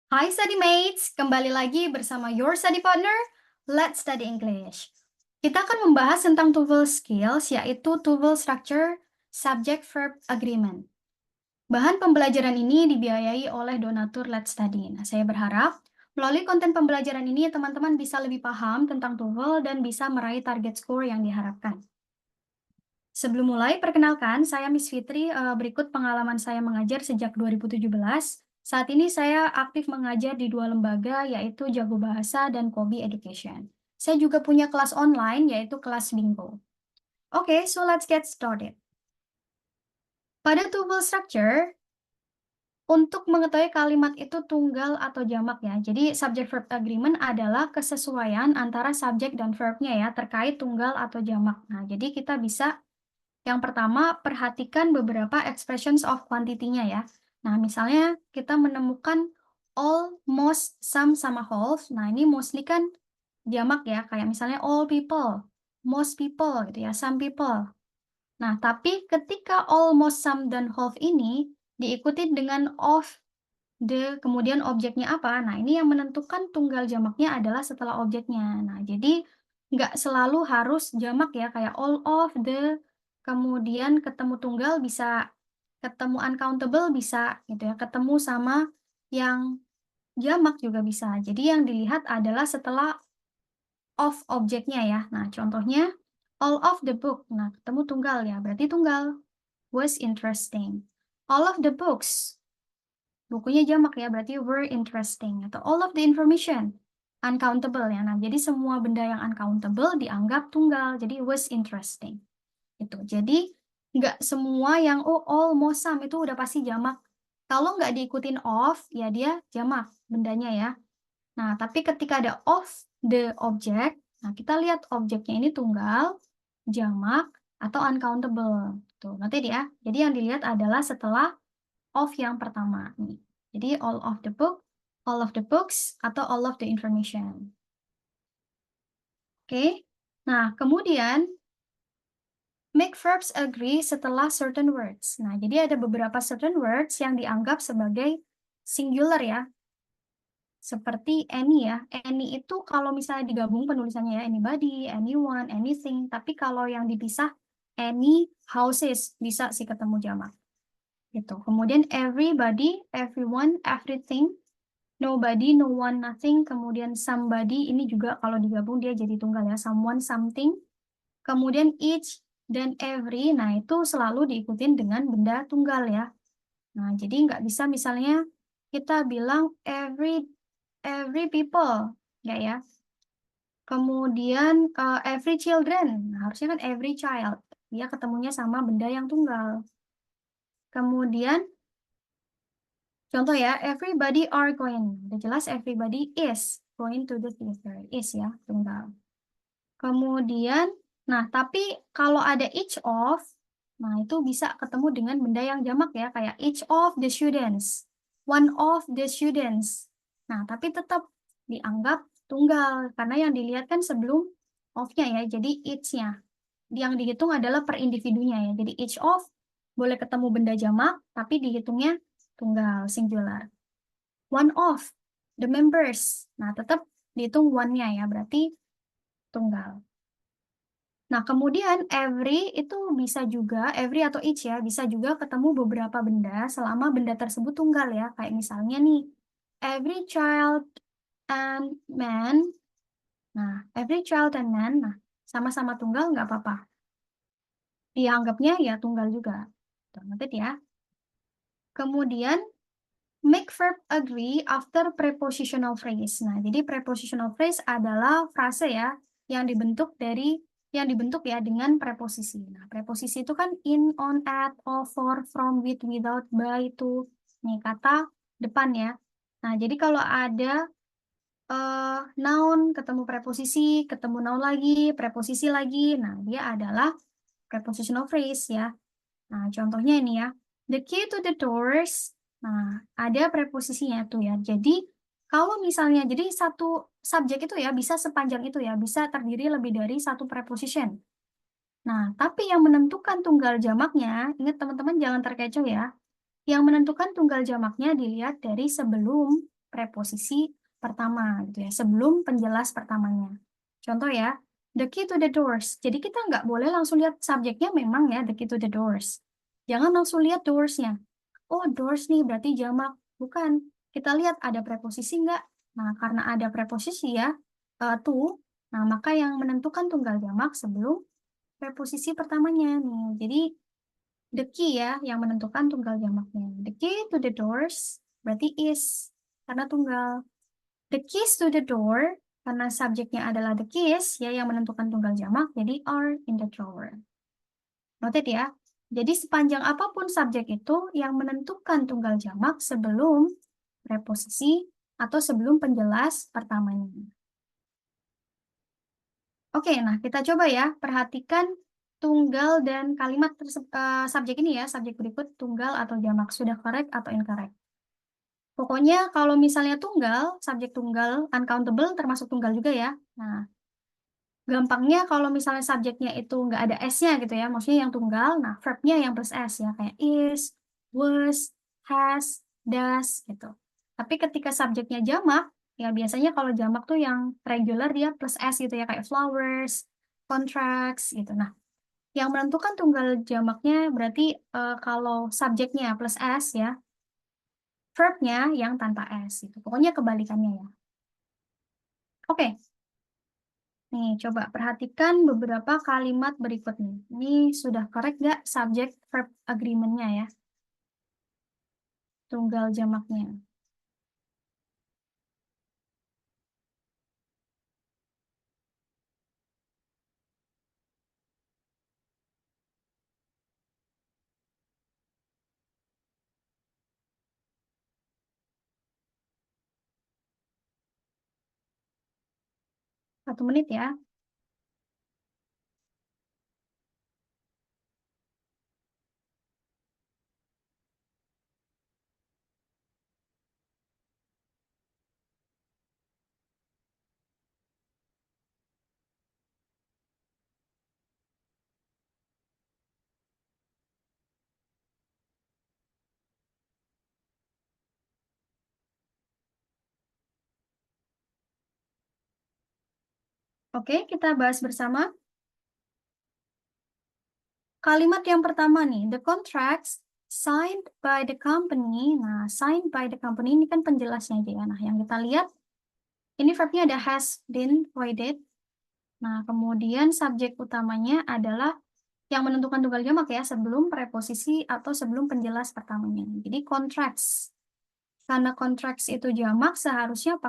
Hai study mates, kembali lagi bersama your study partner. Let's study English. Kita akan membahas tentang TOEFL skills, yaitu TOEFL structure, subject verb agreement. Bahan pembelajaran ini dibiayai oleh donatur Let's Study. Nah, saya berharap melalui konten pembelajaran ini teman-teman bisa lebih paham tentang TOEFL dan bisa meraih target skor yang diharapkan. Sebelum mulai, perkenalkan, saya Miss Fitri. Berikut pengalaman saya mengajar sejak 2017. Saat ini saya aktif mengajar di dua lembaga, yaitu Jago Bahasa dan Kobi Education. Saya juga punya kelas online, yaitu kelas Bingo. Oke, so let's get started. Pada TOEFL structure, untuk mengetahui kalimat itu tunggal atau jamak ya. Jadi subject verb agreement adalah kesesuaian antara subjek dan verbnya ya, terkait tunggal atau jamak. Nah, jadi kita bisa yang pertama, perhatikan beberapa expressions of quantity-nya ya. Nah, misalnya kita menemukan all, most, some, sama whole. Nah, ini mostly kan jamak ya, kayak misalnya all people, most people gitu ya, some people. Nah, tapi ketika all, most, some, dan whole ini diikuti dengan of, the, kemudian objeknya apa? Nah, ini yang menentukan tunggal jamaknya adalah setelah objeknya. Nah, jadi nggak selalu harus jamak ya, kayak all of, the, kemudian ketemu tunggal bisa, ketemu uncountable bisa, gitu ya, ketemu sama yang jamak juga bisa. Jadi yang dilihat adalah setelah of objeknya ya. Nah, contohnya all of the book. Nah, ketemu tunggal ya, berarti tunggal. Was interesting. All of the books. Bukunya jamak ya, berarti were interesting. Atau all of the information, uncountable ya. Nah, jadi semua benda yang uncountable dianggap tunggal, jadi was interesting. Itu. Jadi, nggak semua yang, oh, all, most, some, itu udah pasti jamak. Kalau nggak diikutin of, ya dia jamak bendanya ya. Nah, tapi ketika ada of the object, nah kita lihat objeknya ini tunggal, jamak, atau uncountable. Tuh, nanti dia. Jadi yang dilihat adalah setelah of yang pertama nih. Jadi all of the book, all of the books, atau all of the information. Oke. Nah, kemudian make verbs agree setelah certain words. Nah, jadi ada beberapa certain words yang dianggap sebagai singular ya. Seperti any ya. Any itu kalau misalnya digabung penulisannya ya, anybody, anyone, anything. Tapi kalau yang dipisah, any houses, bisa sih ketemu jamak. Gitu. Kemudian everybody, everyone, everything, nobody, no one, nothing. Kemudian somebody, ini juga kalau digabung dia jadi tunggal ya. Someone, something. Kemudian each dan every, nah itu selalu diikutin dengan benda tunggal ya. Nah, jadi nggak bisa misalnya kita bilang every people, nggak ya. Kemudian every children, nah, harusnya kan every child. Dia ketemunya sama benda yang tunggal. Kemudian contoh ya, everybody are going. Udah jelas everybody is going to the theater. Is ya, tunggal. Kemudian, nah tapi kalau ada each of, nah itu bisa ketemu dengan benda yang jamak ya, kayak each of the students, one of the students. Nah, tapi tetap dianggap tunggal, karena yang dilihat kan sebelum of-nya ya, jadi each-nya. Yang dihitung adalah per individunya ya, jadi each of boleh ketemu benda jamak, tapi dihitungnya tunggal, singular. One of the members, nah tetap dihitung one-nya ya, berarti tunggal. Nah, kemudian every itu bisa juga, every atau each ya, bisa juga ketemu beberapa benda selama benda tersebut tunggal ya. Kayak misalnya nih, every child and man. Nah, every child and man, nah sama-sama tunggal nggak apa-apa. Dianggapnya ya tunggal juga. Tuh, nanti ya. Kemudian, make verb agree after prepositional phrase. Nah, jadi prepositional phrase adalah frase ya yang dibentuk ya dengan preposisi. Nah, preposisi itu kan in, on, at, of, for, from, with, without, by, to. Nih kata depan ya. Nah, jadi kalau ada noun ketemu preposisi, ketemu noun lagi, preposisi lagi. Nah, dia adalah prepositional phrase ya. Nah, contohnya ini ya. The key to the doors. Nah, ada preposisinya tuh ya. Jadi, kalau misalnya, jadi satu subjek itu ya, bisa sepanjang itu ya, bisa terdiri lebih dari satu preposition. Nah, tapi yang menentukan tunggal jamaknya, ingat teman-teman jangan terkecoh ya. Yang menentukan tunggal jamaknya dilihat dari sebelum preposisi pertama gitu ya, sebelum penjelas pertamanya. Contoh ya, the key to the doors. Jadi kita nggak boleh langsung lihat subjeknya memang ya, the key to the doors. Jangan langsung lihat doors-nya. Oh, doors nih berarti jamak. Bukan. Kita lihat ada preposisi nggak? Nah, karena ada preposisi ya, to, nah maka yang menentukan tunggal jamak sebelum preposisi pertamanya nih. Jadi, the key ya yang menentukan tunggal jamaknya. The key to the doors berarti is, karena tunggal. The keys to the door, karena subjeknya adalah the keys, ya yang menentukan tunggal jamak, jadi are in the drawer. Noted ya. Jadi sepanjang apapun subjek itu yang menentukan tunggal jamak sebelum preposisi atau sebelum penjelas pertamanya. Oke, nah kita coba ya, perhatikan tunggal dan kalimat subjek ini ya, subjek berikut tunggal atau jamak, sudah correct atau incorrect. Pokoknya kalau misalnya tunggal, subjek tunggal, uncountable termasuk tunggal juga ya. Nah, gampangnya kalau misalnya subjeknya itu nggak ada S-nya gitu ya, maksudnya yang tunggal, nah verb-nya yang plus S ya, kayak is, was, has, does gitu. Tapi ketika subjeknya jamak, ya biasanya kalau jamak tuh yang regular dia plus S gitu ya, kayak flowers, contracts gitu. Nah, yang menentukan tunggal jamaknya berarti kalau subjeknya plus S ya, verb-nya yang tanpa S gitu. Pokoknya kebalikannya ya. Oke. Nih, coba perhatikan beberapa kalimat berikut nih. Ini sudah correct nggak subject verb agreement-nya ya? Tunggal jamaknya. Satu menit ya. Oke, kita bahas bersama. Kalimat yang pertama nih, the contracts signed by the company. Nah, signed by the company ini kan penjelasnya aja ya. Nah, yang kita lihat, ini verbnya ada has been voided. Nah, kemudian subjek utamanya adalah yang menentukan tunggal jamak ya, sebelum preposisi atau sebelum penjelas pertamanya. Jadi contracts. Karena contracts itu jamak, seharusnya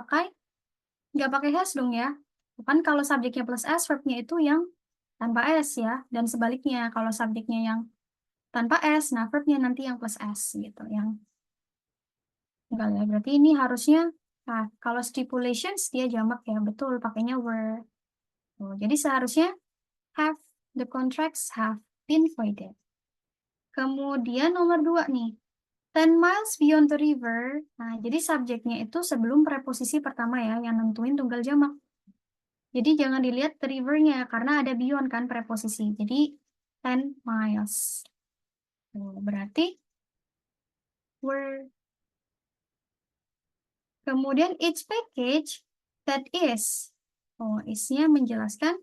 nggak pakai has dong ya. Kan kalau subjeknya plus S, verbnya itu yang tanpa S ya. Dan sebaliknya, kalau subjeknya yang tanpa S, nah verbnya nanti yang plus S gitu. Yang enggak ya, berarti ini harusnya, nah kalau stipulations dia jamak ya, betul pakainya were. Oh, jadi seharusnya have, the contracts have been voided. Kemudian nomor 2 nih, 10 miles beyond the river. Nah, jadi subjeknya itu sebelum preposisi pertama ya, yang nentuin tunggal jamak. Jadi jangan dilihat the river-nya, karena ada beyond kan preposisi. Jadi 10 miles. Berarti were. Kemudian each package that is. Oh, is-nya menjelaskan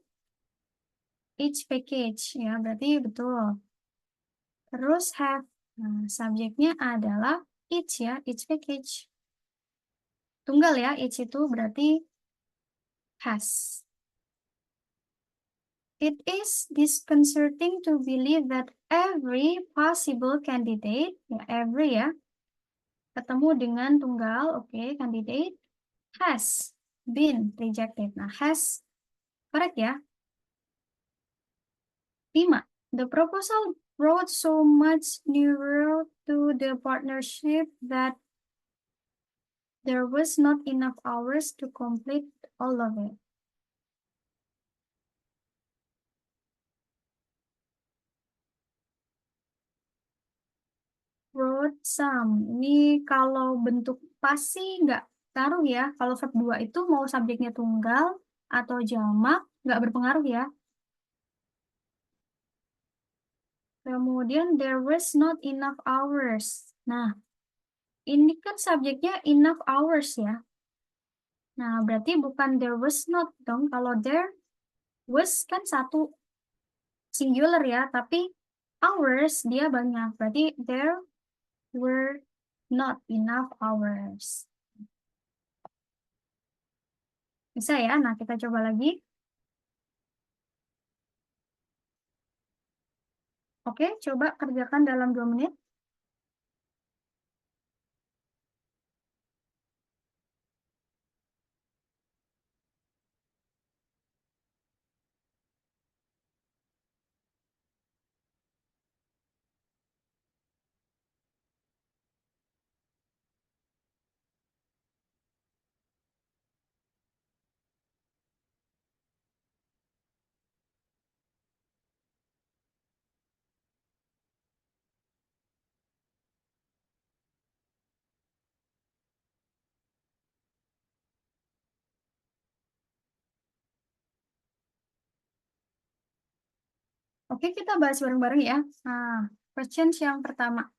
each package. Ya, berarti betul. Terus have. Nah, subjeknya adalah each ya, each package. Tunggal ya, each itu berarti has. It is disconcerting to believe that every possible candidate, ya every ya, ketemu dengan tunggal, oke, candidate, has been rejected. Nah, has, correct ya. 5. The proposal brought so much nearer to the partnership that there was not enough hours to complete all of it. Brought some. Ini kalau bentuk pasti nggak taruh ya. Kalau verb 2 itu mau subjeknya tunggal atau jamak, nggak berpengaruh ya. Kemudian there was not enough hours. Nah, Ini kan subjeknya enough hours ya. Nah, berarti bukan there was not dong. Kalau there was kan satu singular ya, tapi hours dia banyak. Berarti there were not enough hours. Bisa ya? Nah, kita coba lagi. Oke, coba kerjakan dalam 2 menit. Oke, kita bahas bareng-bareng ya. Nah, questions yang pertama.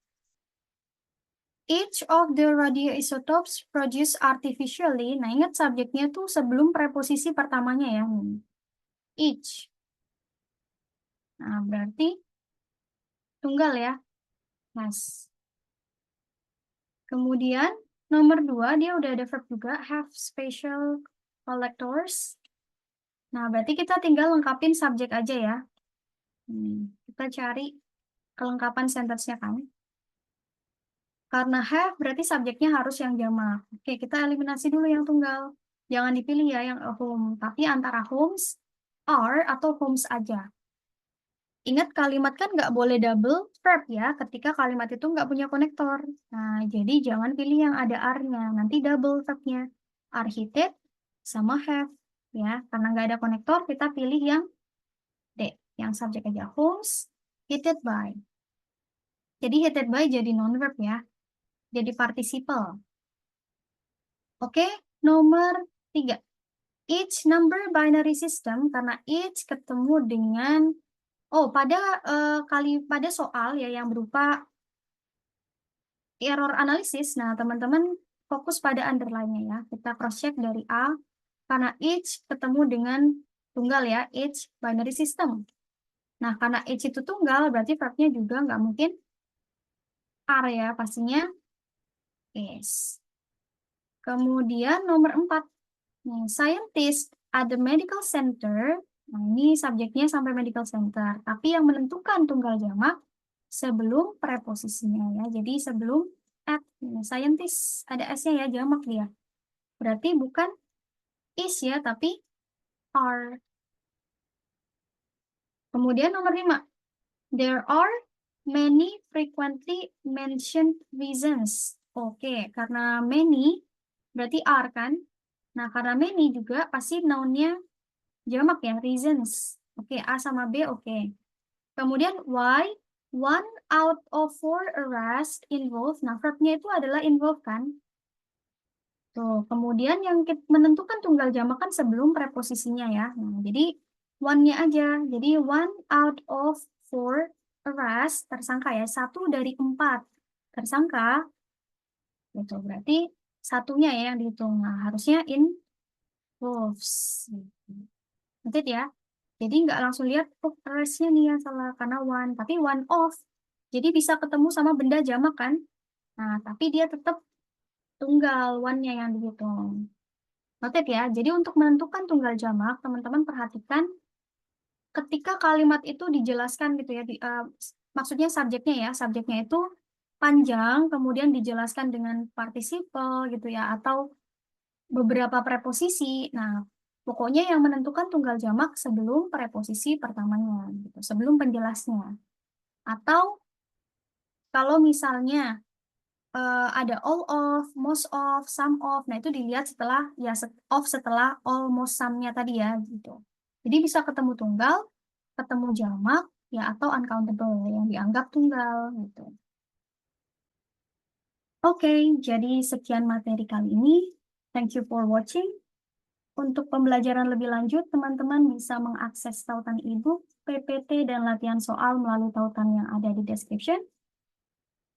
Each of the radioisotopes produced artificially. Nah, ingat subjeknya tuh sebelum preposisi pertamanya ya. Each. Nah, berarti tunggal ya. Mas. Kemudian, nomor 2, dia udah ada verb juga. Have special collectors. Nah, berarti kita tinggal lengkapin subjek aja ya. Kita cari kelengkapan sentence-nya kan. Karena have berarti subjeknya harus yang jamak. Oke, kita eliminasi dulu yang tunggal. Jangan dipilih ya yang a home, tapi antara homes, are, atau homes aja. Ingat kalimat kan nggak boleh double verb ya, ketika kalimat itu nggak punya konektor. Nah, jadi jangan pilih yang ada are-nya, nanti double verbnya. Are heated sama have. Ya, karena nggak ada konektor, kita pilih yang D, yang subjek aja. Homes heated by. Jadi heated by jadi non-verb ya, jadi participle. Oke, nomor 3. Each number binary system, karena each ketemu dengan, pada soal ya yang berupa error analysis, nah teman-teman fokus pada underline-nya ya. Kita cross-check dari A, karena each ketemu dengan tunggal ya, each binary system. Nah, karena each itu tunggal, berarti verbnya juga nggak mungkin are ya, pastinya is. Kemudian nomor 4. Scientist at the medical center. Nah, ini subjeknya sampai medical center. Tapi yang menentukan tunggal jamak sebelum preposisinya ya. Jadi sebelum at. Scientist ada S-nya ya, jamak dia. Berarti bukan is ya, tapi are. Kemudian nomor 5. There are many frequently mentioned reasons. Oke, karena many berarti are kan? Nah, karena many juga pasti noun-nya jamak ya, reasons. Oke, A sama B, oke. Kemudian why? 1 out of 4 arrest involved. Nah, verbnya itu adalah involve kan? Tuh, kemudian yang menentukan tunggal jamak kan sebelum preposisinya ya. Nah, jadi one-nya aja. Jadi 1 out of 4 arrest, tersangka ya. 1 dari 4 tersangka. Gitu, berarti satunya ya yang dihitung. Nah, harusnya involves. Nanti ya. Jadi nggak langsung lihat, oh arrest-nya nih yang salah, karena one. Tapi one of. Jadi bisa ketemu sama benda jamak kan? Nah, tapi dia tetap tunggal, one-nya yang dihitung. Noted ya, jadi untuk menentukan tunggal jamak, teman-teman perhatikan ketika kalimat itu dijelaskan gitu ya, maksudnya subjeknya itu panjang, kemudian dijelaskan dengan participle gitu ya, atau beberapa preposisi. Nah, pokoknya yang menentukan tunggal jamak sebelum preposisi pertamanya, gitu, sebelum penjelasnya. Atau kalau misalnya ada all of, most of, some of, nah itu dilihat setelah ya setelah almost some-nya tadi ya gitu. Jadi bisa ketemu tunggal, ketemu jamak, ya atau uncountable yang dianggap tunggal gitu. Oke, jadi sekian materi kali ini. Thank you for watching. Untuk pembelajaran lebih lanjut, teman-teman bisa mengakses tautan e-book, PPT, dan latihan soal melalui tautan yang ada di description.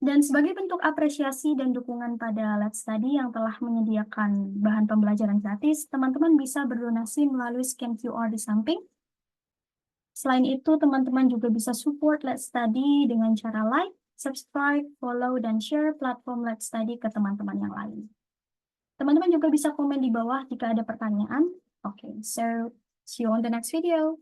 Dan sebagai bentuk apresiasi dan dukungan pada Let's Study yang telah menyediakan bahan pembelajaran gratis, teman-teman bisa berdonasi melalui scan QR di samping. Selain itu, teman-teman juga bisa support Let's Study dengan cara like, subscribe, follow, dan share platform Let's Study ke teman-teman yang lain. Teman-teman juga bisa komen di bawah jika ada pertanyaan. Okay, so see you on the next video.